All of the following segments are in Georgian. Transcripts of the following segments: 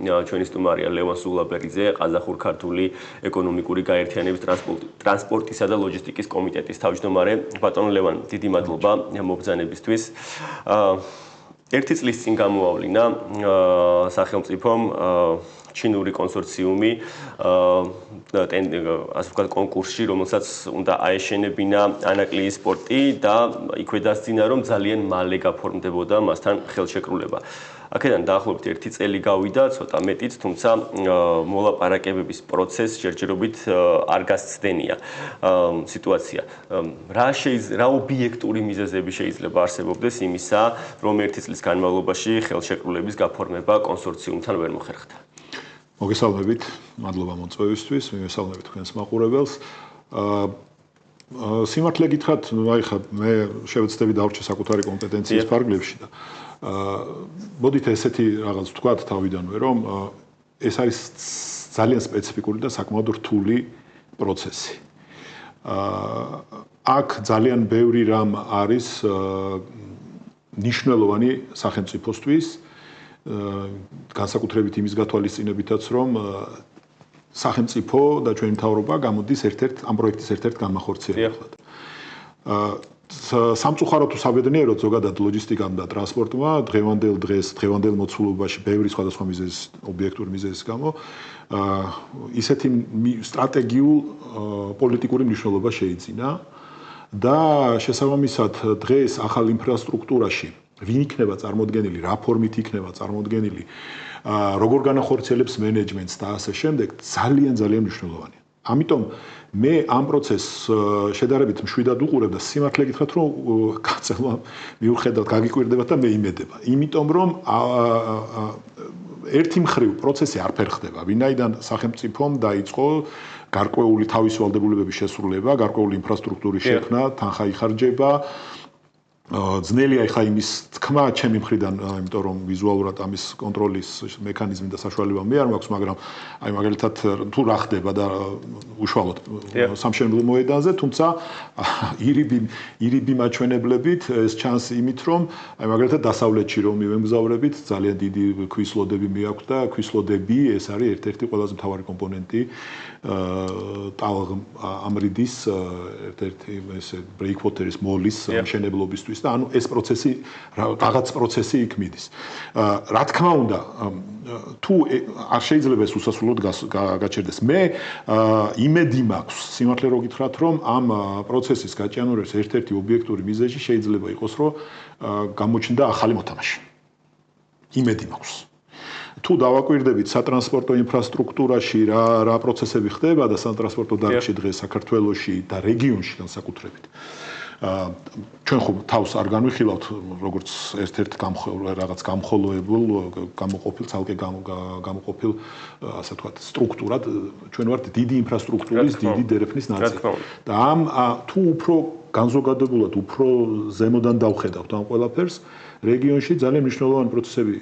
ჩვენი სტუმარია ლევან სულაბერიძე, ყაზახურ-ქართული ეკონომიკური გაერთიანების ტრანსპორტისა და ლოჯისტიკის კომიტეტის თავმჯდომარე. ბატონო ლევან, დიდი მადლობა მობრძანებისთვის. ერთი წლის წინ გამოავლინა სახელმწიფომ ჩინური კონსორციუმი ასე ვთქვათ კონკურსში, რომელსაც უნდა აეშენებინა ანაკლიის პორტი და იქვე დასძინა, რომ ძალიან მალე გაფორმდებოდა მასთან ხელშეკრულება. აქედან დაახლოებით 1 წელი გავიდა, ცოტა მეტიც, თუმცა მოლაპარაკებების პროცესს ჯერჯერობით არ გასცდენია სიტუაცია. რა ობიექტური მიზეზები შეიძლება არსებობდეს იმისა, რომ 1 წლის განმავლობაში ხელშეკრულების გაფორმება კონსორციუმთან ვერ მოხერხდა? მოგესალმებით, მადლობა მოწვევისთვის, მივესალმებით თქვენს მაყურებელს. სიმართლე გითხრათ, აი ხა მე შევეცდები დავრჩე საკუთარი კომპეტენციის ფარგლებში და მოდით ესეთი რაღაც ვთქვათ თავიდანვე, რომ ეს არის ძალიან სპეციფიკური და საკმაოდ რთული პროცესი. აქ ძალიან ბევრი რამ არის ნიშნულოვანი სახელმწიფოსთვის, განსაკუთრებით იმის გათვალისწინებითაც, რომ სახელმწიფო და ჩვენი მთავრობა გამოდის ამ პროექტის ერთ-ერთ გამახორციელებლად. სამწუხაროდ თუ საბედნიეროდ ზოგადად ლოჯისტიკამ და ტრანსპორტმა დღევანდელ მოცულობაში ბევრი სხვადასხვა მიზეზის, ობიექტური მიზეზის გამო ისეთი სტრატეგიულ პოლიტიკური მნიშვნელობა შეიძინა და შესაბამისად დღეს ახალ ინფრასტრუქტურაში ვინ იქნება წარმოდგენილი, რა ფორმით იქნება წარმოდგენილი, როგორ განახორციელებს მენეჯმენტს და ასე შემდეგ, ძალიან მნიშვნელოვანია. ამიტომ მე ამ პროცესს შედარებით მშვიდად უყურებ და სიმართლე გითხრათ, რომ გაწევა მიუხედავად გაგიკვირდებათ და მე იმედება. იმიტომ რომ ერთი მხრივ პროცესი არ ფერხდება, ვინაიდან სახელმწიფომ დაიწყო გარკვეული თავისი ვალდებულებების შესრულება, გარკვეული ინფრასტრუქტურის შექმნა, თანხა იხარჯება. ძნელია ხა იმის თქმა ჩემი მხრიდან, იმიტომ რომ ვიზუალურად ამის კონტროლის მექანიზმი და საშუალება მე არ მაქვს, მაგრამ აი მაგალითად თუ რა ხდება და უშუალოდ სამშენებლო მოედანზე, თუმცა ირიბი მაჩვენებლებით ეს ჩანს იმით, რომ აი მაგალითად დასავლეთში რომ მივემგზავრებით, ძალიან დიდი ქვისლოდები მეაქვს და ქვისლოდები ეს არის ერთ-ერთი ყველაზე მთავარი კომპონენტი ამრიდის ერთ-ერთი ესე ბრეიქვოტერის მოლის მშენებლობისთვის. და ანუ ეს პროცესი რაღაც პროცესი იქ მიდის. რა თქმა უნდა, თუ არ შეიძლება ეს უსასრულოდ გაჩერდეს. მე იმედი მაქვს, სიმართლე რო გითხრათ, რომ ამ პროცესის გაჭიანურების ერთ-ერთი ობიექტური მიზეზი შეიძლება იყოს, რომ გამოჩნდა ახალი მოთამაშე. იმედი მაქვს. თუ დავაკვირდებით სატრანსპორტო ინფრასტრუქტურაში რა პროცესები ხდება და სატრანსპორტო დარგში დღეს საქართველოში და რეგიონში განსაკუთრებით. ჩვენ ხო თავს არ განვიხილავთ როგორც ერთ-ერთ რაღაც გამხოლოებულ გამოყოფილ ცალკე გამოყოფილ ასე ვთქვათ სტრუქტურად ჩვენ ვართ დიდი ინფრასტრუქტურის დიდი დერეფნის ნაწილი და ამ თუ უფრო განზოგადებულად უფრო ზემოდან დავხედავთ ამ ყველაფერს რეგიონში ძალიან მნიშვნელოვანი პროცესები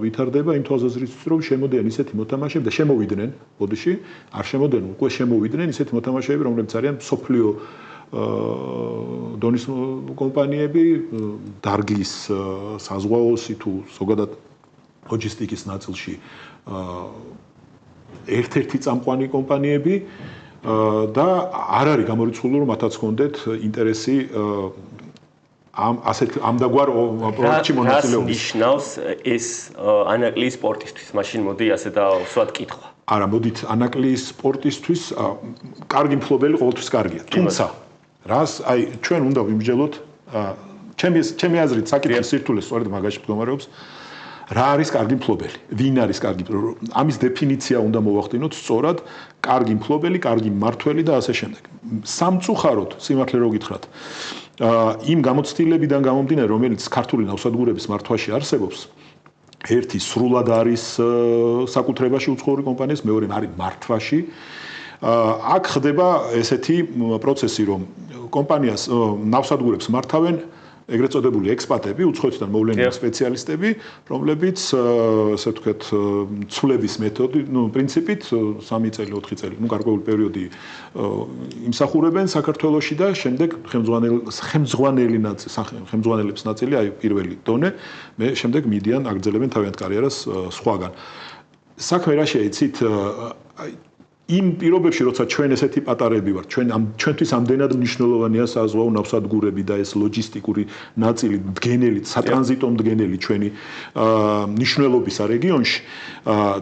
ვითარდება იმ თვალსაზრისით რომ შემოდიან ისეთი მოთამაშეები და შემოვიდნენ ბოდიში არ შემოდიან უკვე შემოვიდნენ ისეთი მოთამაშეები რომლებიც არიან სოფლიო დონის კომპანიები, დარგის საზღვაოსი თუ ზოგადად ლოჯისტიკის ნაწილში ერთ-ერთი წამყვანი კომპანიები და არ არის გამორიცხული რომ მათაც ჰქონდეთ ინტერესი ამ დაგვარ პროექტში მონაწილეობის. რას ნიშნავს ეს ანაკლიის სპორტისთვის? მაშინ მოდი ასე დავსვათ კითხვა. არა, მოდით ანაკლიის სპორტისთვის კარგი მფლობელი ყოველთვის კარგია. თუმცა რას აი ჩვენ უნდა ვიმსჯელოთ ჩემი აზრით საკითხის სირთულე სწორედ მაგაში მდგომარეობს რა არის კარგი მფლობელი ვინ არის კარგი ამის დეფინიცია უნდა მოვახდინოთ სწორად კარგი მფლობელი კარგი მმართველი და ასე შემდეგ სამწუხაროდ სიმართლე რო გითხრათ იმ გამოცდილებიდან გამომდინარე რომელიც ქართული ნავსადგურების მართვაში არსებობს ერთი სრულად არის საკუთრებაში უცხოური კომპანიის მეორე არის მართვაში აქ ხდება ესეთი პროცესი რომ კომპანიას ნავსადგურებს მართავენ ეგრეთ წოდებული ექსპატები, უცხოეთიდან მოვლენილი სპეციალისტები, რომლებიც ასე ვთქვათ, ცვლების მეთოდი, პრინციპით 3 წელი, 4 წელი, გარკვეული პერიოდი იმსახურებენ საქართველოში და შემდეგ ხელმძღვანელებს ნაწილი, აი პირველი დონე, მე შემდეგ მიდიან აგრძელებენ თავიანთ კარიერას სხვაგან. საქმე რა შეიცით იმ პირობებში, როცა ჩვენ ესეთი პატარები ვართ, ჩვენთვის ამდენად მნიშვნელოვანია საზღვაო ნავსადგურები და ეს ლოჯისტიკური ნაწილი, მდგენელი, სატრანზიტო მდგენელი ჩვენი მნიშვნელობისა რეგიონში,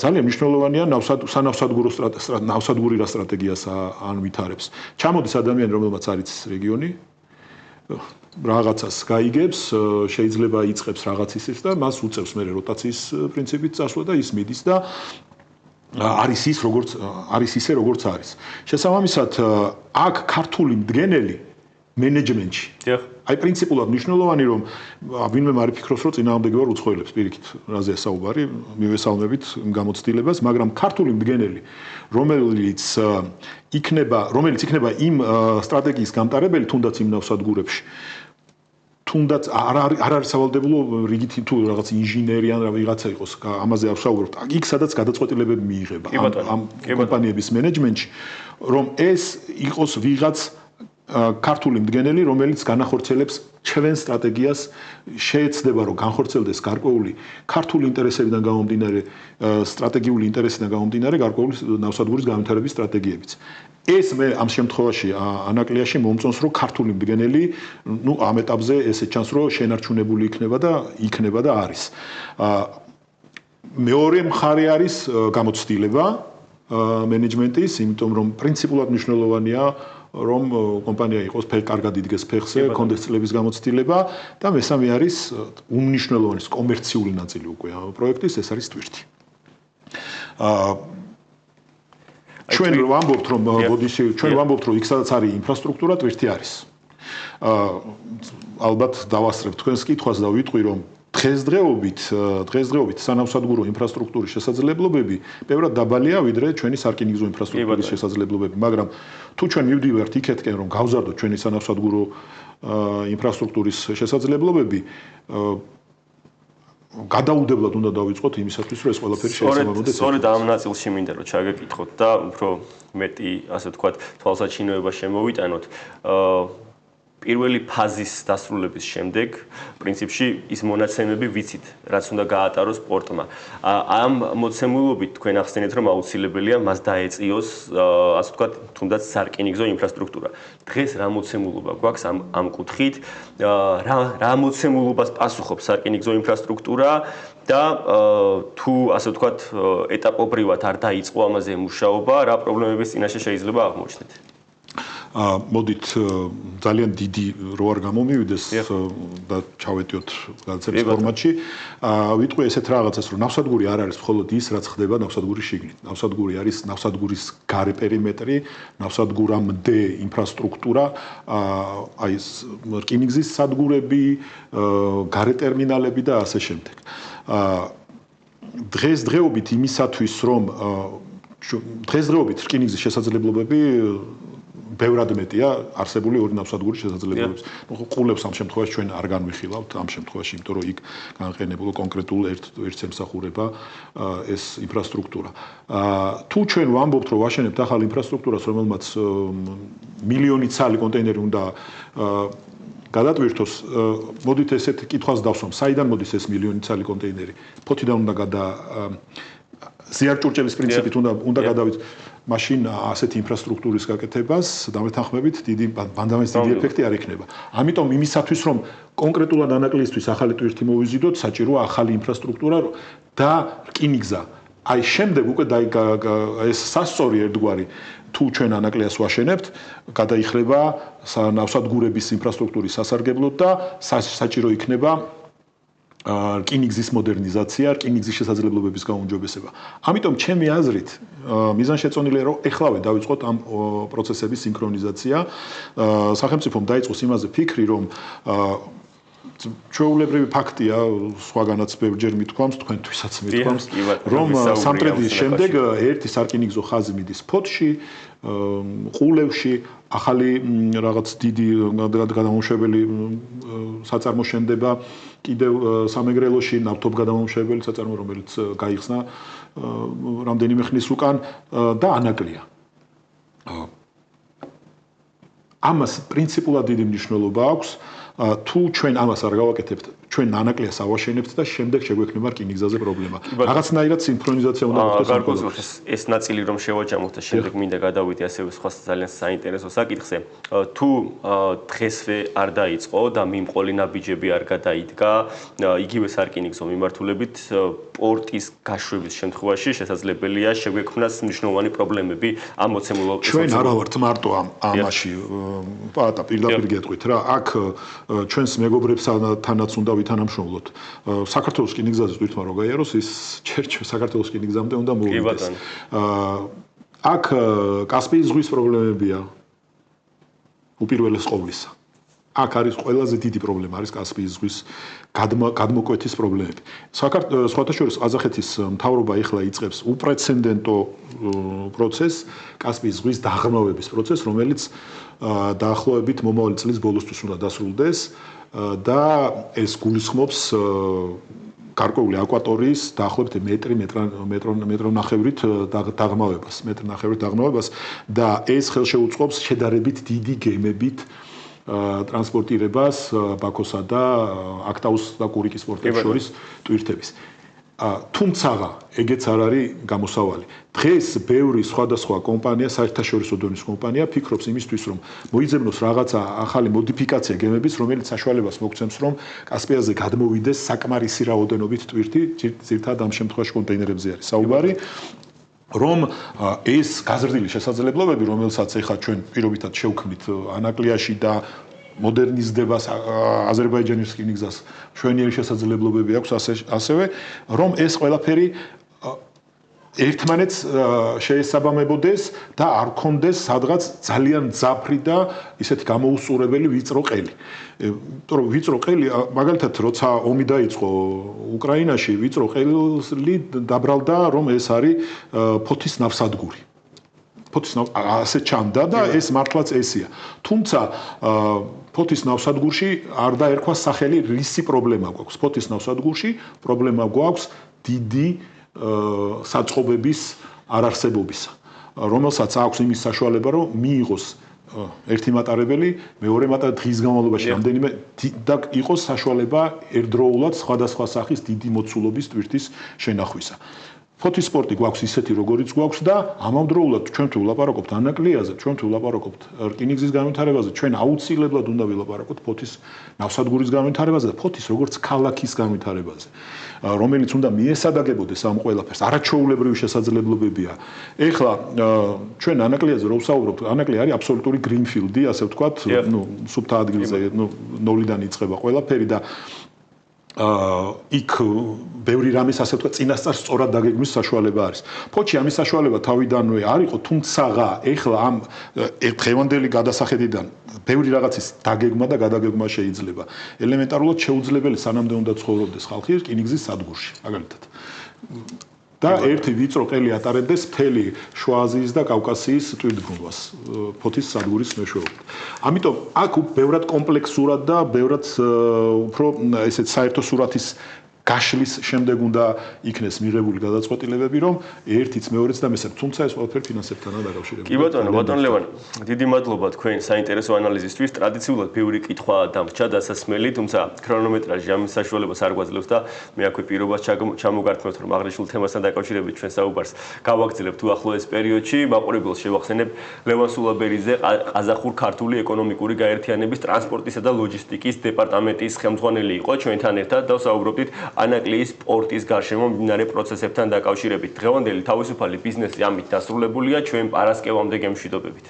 ძალიან მნიშვნელოვანია ნავსადგური რა სტრატეგიას ანვითარებს. ჩამოდის ადამიანი, რომელმაც არის რეგიონი, რაღაცას გაიგებს, შეიძლება იწყებს რაღაც ისეს და მას უწევს მე როტაციის პრინციპით წასვლა და ის მიდის და არის ისე როგორც არის. შესაბამისად, აქ ქართული მდგენელი მენეჯმენტში. აი პრინციპულად მნიშვნელოვანი რომ ვინმე არ ფიქრობს რომ წინააღმდეგი ვარ უცხოელებს პირიქით რაზეა საუბარი, მივესალმებით გამოცდილებას, მაგრამ ქართული მდგენელი რომელიც იქნება იმ სტრატეგიის გამტარებელი თუნდაც იმ ნავსადგურებში თუნდაც არ არის სავალდებულო რიგითი თუ რაღაც ინჟინერი ან რაღაცა იყოს ამაზე არ ვსაუბრობთ. იქ სადაც გადაწყვეტილებები მიიღება ამ კომპანიების მენეჯმენტში, რომ ეს იყოს ვიღაც ქართული მდგენელი, რომელიც განახორციელებს ჩვენ სტრატეგიას, შეეცდება რომ განხორციელდეს გარკვეული ქართული ინტერესებიდან გამომდინარე, სტრატეგიული ინტერესიდან გამომდინარე, გარკვეული ნავსადგურის განვითარების სტრატეგიებიც. ეს მე ამ შემთხვევაში ანაკლიაში მომწონს რომ ქართული მდგენელი, ამ ეტაპზე ესე ჩანს რომ შენარჩუნებული იქნება და არის. მეორე მხარე არის გამოცდილება მენეჯმენტის, იმიტომ რომ პრინციპულად მნიშვნელოვანია რომ კომპანია იყოს კარგად იდგეს ფეხზე, კონდეს წლების გამოცდილება და მესამე არის უმნიშვნელოვანეს კომერციული ნაწილი უკვე პროექტის, ეს არის ტვირთი. ჩვენ ვამბობთ რომ იქ სადაც არის ინფრასტრუქტურა, ტვირთი არის. ალბათ დავასწრებ თქვენს კითხვას და ვიტყვი რომ დღესდღეობით სანავსადგურო ინფრასტრუქტურის შესაძლებლობები ბევრად დაბალია ვიდრე ჩვენი სარკინიგზო ინფრასტრუქტურის შესაძლებლობები, მაგრამ თუ ჩვენ მივდივართ იქეთკენ რომ გავზარდოთ ჩვენი სანავსადგურო ინფრასტრუქტურის შესაძლებლობები, გადაუდებლად უნდა დავიწყოთ იმისათვის რომ ეს ყველაფერი შეესაბამებოდეს. სწორედ ამ ნაწილში მინდა რომ ჩაგეკითხოთ და უფრო მეტი, ასე ვთქვათ, თვალსაჩინოება შემოვიტანოთ. პირველი ფაზის დასრულების შემდეგ პრინციპში ის მონაცემები ვიცით, რაც უნდა გაატაროს სპორტმა. ამ მოცემულობით თქვენ ახსენეთ, რომ აუცილებელია მას დაეწიოს, ასე ვთქვათ, თუნდაც სარკინიგზო ინფრასტრუქტურა. დღეს რა მოცემულობა გვაქვს ამ კუთხით? რა მოცემულობას პასუხობს სარკინიგზო ინფრასტრუქტურა და თუ ასე ვთქვათ, ეტაპობრივად არ დაიწყო ამაზე მუშაობა, რა პრობლემების წინაშე შეიძლება აღმოჩნდეთ? მოდით ძალიან დიდი რო არ გამომივიდეს და ჩავეტიოთ განცემის ფორმატში. ვიტყვი ესეთ რაღაცას, რომ ნავსადგური არ არის მხოლოდ ის, რაც ხდება ნავსადგურის შიგნით. ნავსადგური არის ნავსადგურის გარე პერიმეტრი, ნავსადგურამდე ინფრასტრუქტურა, აი ეს რკინიგზის სადგურები, გარე ტერმინალები და ასე შემდეგ. დღესდღეობით იმისათვის, რომ დღესდღეობით რკინიგზის შესაძლებლობები ბევრად მეტია არსებული ორი ნავსადგურის შესაძლებლობებს. ყულებს ამ შემთხვევაში ჩვენ არ განვიხილავთ ამ შემთხვევაში, იმიტომ რომ იქ განყენებულა კონკრეტულ ერთს ემსახურება ეს ინფრასტრუქტურა. თუ ჩვენ ვამბობთ, რომ ვაშენებთ ახალ ინფრასტრუქტურას, რომელმაც მილიონი ცალი კონტეინერი უნდა გადატვირთოს, მოდით ესეთ კითხვას დავსვამ, საიდან მოდის ეს მილიონი ცალი კონტეინერი? ფოთიდან უნდა ზიარჭურჭელის პრინციპით უნდა გადავიდეთ. მაშინ ასეთი ინფრასტრუქტურის გაკეთებას დამეთანხმებით დიდი ეფექტი არ იქნება. ამიტომ იმისათვის რომ კონკრეტულად ანაკლისთვის ახალი ტვირთი მოვიზიდოთ, საჭიროა ახალი ინფრასტრუქტურა და რკინიგზა. აი შემდეგ უკვე ეს სასწორი ერთგვარი თუ ჩვენ ანაკლიას ვაშენებთ, გადაიხლება ნავსადგურების ინფრასტრუქტურის სასარგებლოდ და საჭირო იქნება რკინიგზის მოდერნიზაცია, რკინიგზის შესაძლებლობების გაუმჯობესება. ამიტომ ჩემი აზრით მიზანშეწონილია რომ ეხლავე დავიწყოთ ამ პროცესების სინქრონიზაცია. სახელმწიფომ დაიწყოს იმაზე ფიქრი, რომ ჩვეულებრივი ფაქტია, სხვაგანაც ბევრჯერ მithქვამს, თქვენთვისაც მithქვამს, რომ სამტრედიის შემდეგ ერთი სარკინიგზო ხაზი მიდის ფოთში, ყულევში, ახალი რაღაც დიდი გადამამუშავებელი საწარმო შენდება კიდევ სამეგრელოში, ნავთობგადამამუშავებელი საწარმო, რომელიც გაიხსნა რამდენიმე ხნის უკან და ანაკლია. ამას პრინციპულად დიდი მნიშვნელობა აქვს. თუ ჩვენ ამას არ გავაკეთებთ, ჩვენ ნანაკლიას ავაშენებთ და შემდეგ შეგვექნება რკინიგზაზე პრობლემა. რაღაცნაირად სინქრონიზაცია უნდა მოხდეს. ეს ნაწილი რომ შევაჯამოთ და შემდეგ მინდა გადავიდე ასევე სხვა ძალიან საინტერესო საკითხზე. თუ დღესვე არ დაიწყო და მიმყოლი ნაბიჯები არ გადაიდგა, იგივე სარკინიგზო მიმართულებით პორტის გაშვების შემთხვევაში შესაძლებელია შეგვექმნას მნიშვნელოვანი პრობლემები ამ მოცემულ ჩვენ არა ვართ მარტო ამაში პატა პირდაპირ გეტყვით რა აქ ჩვენს მეგობრებსთანაც უნდა ვითანამშრომლოთ საქართველოს რკინიგზაზე თვითონ რო გაიაროს ის ჩერჩო საქართველოს რკინიგზამდე უნდა მოვიდეს აქ კასპიის ზღვის პრობლემებია უპირველეს ყოვლისა აქ არის ყველაზე დიდი პრობლემა არის კასპიის ზღვის გადმოკვეთის პრობლემები. სხვათა შორის ყაზახეთის მთავრობა ეხლა იწყებს უპრეცედენტო პროცესს, კასპიის ზღვის დაღრმავების პროცესს, რომელიც დაახლოებით მომავალი წლის ბოლოსთვის უნდა დასრულდეს და ეს გულისხმობს გარკვეული აკვატორიის დაახლოებით მეტრ-ნახევრით დაღრმავებას და ეს ხელშეუწყობს შედარებით დიდი გემებით ტრანსპორტირებას ბაქოსა და აქტაუს და კურიკის პორტებს შორის ტვირთების. თუმცა ეგეც არ არის გამოსავალი. დღეს ბევრი სხვადასხვა კომპანია, საერთაშორისო დონის კომპანია ფიქრობს იმისთვის, რომ მოიძებნოს რაღაცა ახალი მოდიფიკაცია გემების, რომელიც საშუალებას მოგცემს, რომ კასპიაზე გადმოვიდეს საკმარისი რაოდენობით ტვირთი, ძირითადად ამ შემთხვევაში კონტეინერებზე არის საუბარი. რომ ეს გაზრდილი შესაძლებლობები, რომელსაც ეხლა ჩვენ პირობითად შევქმნით ანაკლიაში და მოდერნიზდება აზერბაიჯანის რკინიგზას, ჩვენიერი შესაძლებლობები აქვს ასევე, რომ ეს ყველაფერი ერთმანეთს შეესაბამებოდეს და არ ქონდეს სადღაც ძალიან ძაფრი და ისეთი გამოუსწურებელი ვიწრო ყელი. იმიტომ რომ ვიწრო ყელი, მაგალითად, როცა ომი დაიწყო უკრაინაში, ვიწრო ყელი დაბრალდა, რომ ეს არის ფოთის ნავსადგური. ფოთის ასე ჩანდა და ეს მართლაც ესია. თუმცა ფოთის ნავსადგურში არ დაერქვა სახელი, რისი პრობლემა გვაქვს. ფოთის ნავსადგურში პრობლემა გვაქვს დიდი საწყობების არარსებობისა, რომელსაც აქვს იმის საშუალება, რომ მიიღოს ერთი მატარებელი, მეორე მატარებელი დღის განმავლობაში რამდენიმე და იყოს საშუალება ერთდროულად სხვადასხვა სახის დიდი მოცულობის ტვირთის შენახვისა. ფოთის სპორტი გვაქვს ისეთი, როგორიც გვაქვს და ამავდროულად ჩვენ თუ ვლაპარაკობთ ანაკლიაზე, ჩვენ თუ ვლაპარაკობთ რკინიგზის განვითარებაზე, ჩვენ აუცილებლად უნდა ვილაპარაკოთ ფოთის ნავსადგურის განვითარებაზე და ფოთის როგორც ქალაქის განვითარებაზე, რომელიც უნდა მიესადაგებოდეს ამ ყველაფერს. არაჩვეულებრივი შესაძლებლობებია. ეხლა ჩვენ ანაკლიაზე რო ვსაუბრობთ, ანაკლი არის აბსოლუტური გრინფილდი, ასე ვთქვათ, სუფთა ადგილზე, ნოლიდან იწყება ყველაფერი და იქ ბევრი რამის ასე ვთქვათ წინასწარ სწორად დაგეგმვის საშუალება არის. ფოთში ამის საშუალება თავიდანვე არ იყო, თუმცა ეხლა ამ დღევანდელი გადასახედიდან ბევრი რაღაცის დაგეგმა და გადაგეგმა შეიძლება. ელემენტარულად შეუძლებელი სანამდე უნდა ცხოვრობდეს ხალხი რკინიგზის სადგურში, მაგალითად. და ერთი ვიწრო ყელი ატარებდეს მთელი შუა აზიის და კავკასიის ტვირთგუნვას ფოთის სადგურის მეშვეობით. ამიტომ აქ ბევრად კომპლექსურად და ბევრად უფრო ესეთ საერთო სურათის გაშლის შემდეგ უნდა იქნეს მიღებული გადაწყვეტილებები, რომ ერთიც მეორეც და მესამე, თუმცა ეს ყველაფერი ფინანსებთანაა დაკავშირებული. კი ბატონო, ბატონ ლევან, დიდი მადლობა თქვენ საინტერესო ანალიზისთვის. ტრადიციულად ბევრი კითხვა დამრჩა დასასმელი, თუმცა ქრონომეტრაჟი ამის საშუალებას არ გვაძლევს და მე აქვე პირობას ჩამოგართმევთ, რომ აღნიშნულ თემასთან დაკავშირებით ჩვენ საუბარს გავაგრძელებთ უახლოეს პერიოდში. მაყურებელს შევახსენებ ლევან სულაბერიძე, ყაზახურ-ქართული ეკონომიკური გაერთიანების ტრანსპორტისა და ლოჯისტიკის დეპარტამენტის ხელმძღვანელი იყო ჩვენთან ერთად და საუბრობდით ანაკლიის პორტის გარშემო მიმდინარე პროცესებთან დაკავშირებით. დღევანდელი თავისუფალი ბიზნესი ამით დასრულებულია, ჩვენ პარასკევამდე გემშვიდობებით.